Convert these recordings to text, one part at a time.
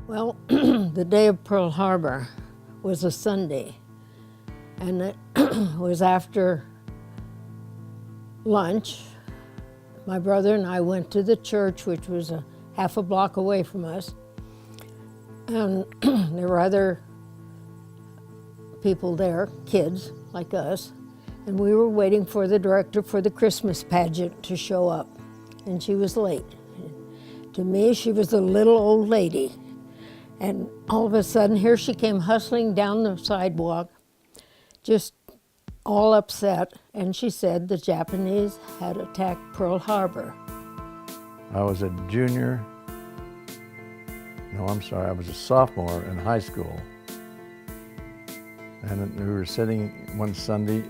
Well, the day of Pearl Harbor was a Sunday, and it was after lunch. My brother and I went to the church, which was a half a block away from us, and there were other people there, kids like us, and we were waiting for the director for the Christmas pageant to show up, and she was late. To me, she was a little old lady. And all of a sudden, here she came hustling down the sidewalk, just all upset, and she said the Japanese had attacked Pearl Harbor. I was a junior, no, I'm sorry, I was a sophomore in high school. And we were sitting one Sunday,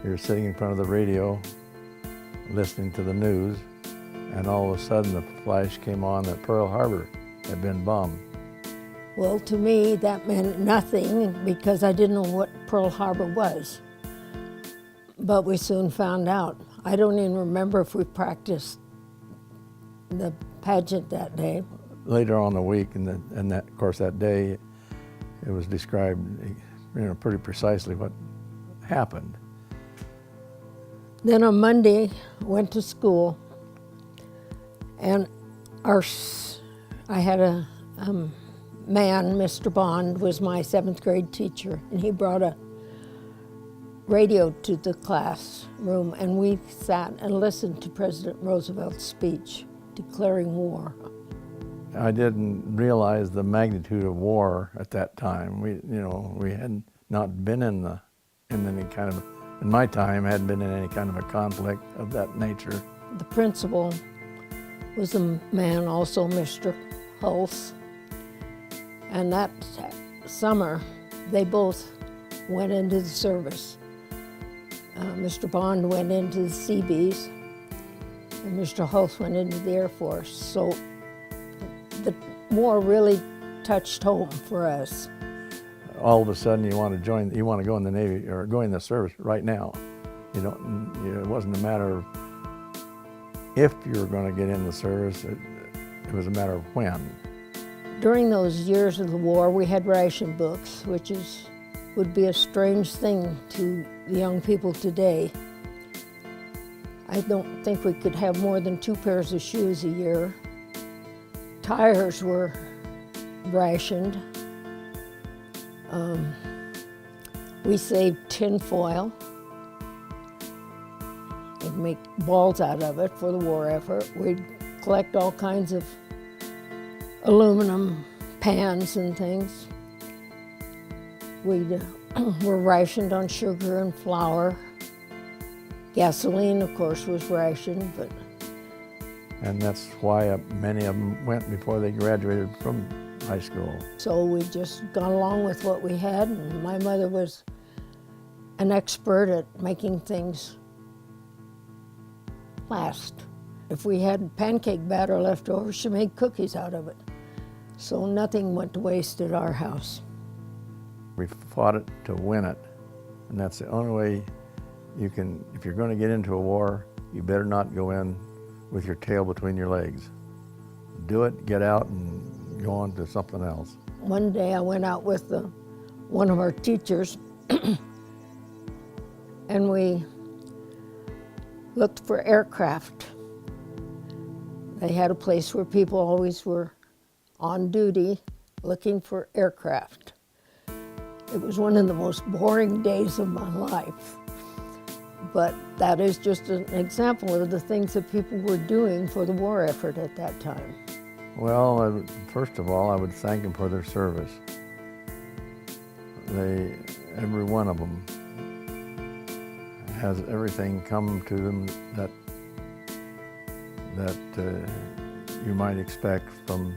we were sitting in front of the radio, listening to the news, and all of a sudden the flash came on that Pearl Harbor had been bombed. Well, to me, that meant nothing because I didn't know what Pearl Harbor was. But we soon found out. I don't even remember if we practiced the pageant that day. Later on the week, and that, of course, that day, it was described, pretty precisely what happened. Then on Monday, I went to school, and I had a man, Mr. Bond, was my 7th grade teacher, and he brought a radio to the classroom, and we sat and listened to President Roosevelt's speech declaring war. I didn't realize the magnitude of war at that time. We had not been in my time, hadn't been in any kind of a conflict of that nature. The principal was a man, also Mr. Hulse. And that summer, they both went into the service. Mr. Bond went into the Seabees, and Mr. Hulse went into the Air Force. So the war really touched home for us. All of a sudden, you want to go in the Navy or go in the service right now. It wasn't a matter of if you were going to get in the service, it was a matter of when. During those years of the war, we had ration books, which would be a strange thing to the young people today. I don't think we could have more than 2 pairs of shoes a year. Tires were rationed. We saved tin foil. We'd make balls out of it for the war effort. We'd collect all kinds of aluminum pans and things. We were rationed on sugar and flour. Gasoline, of course, was rationed, but... And that's why many of them went before they graduated from high school. So we just gone along with what we had, and my mother was an expert at making things last. If we had pancake batter left over, she made cookies out of it. So nothing went to waste at our house. We fought it to win it, and that's the only way you can, if you're going to get into a war, you better not go in with your tail between your legs. Do it, get out, and go on to something else. One day I went out with one of our teachers, and we looked for aircraft. They had a place where people always were on duty looking for aircraft. It was one of the most boring days of my life. But that is just an example of the things that people were doing for the war effort at that time. Well, first of all, I would thank them for their service. Every one of them has everything come to them that you might expect from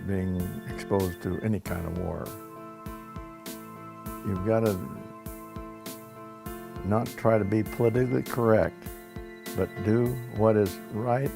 being exposed to any kind of war. You've got to not try to be politically correct, but do what is right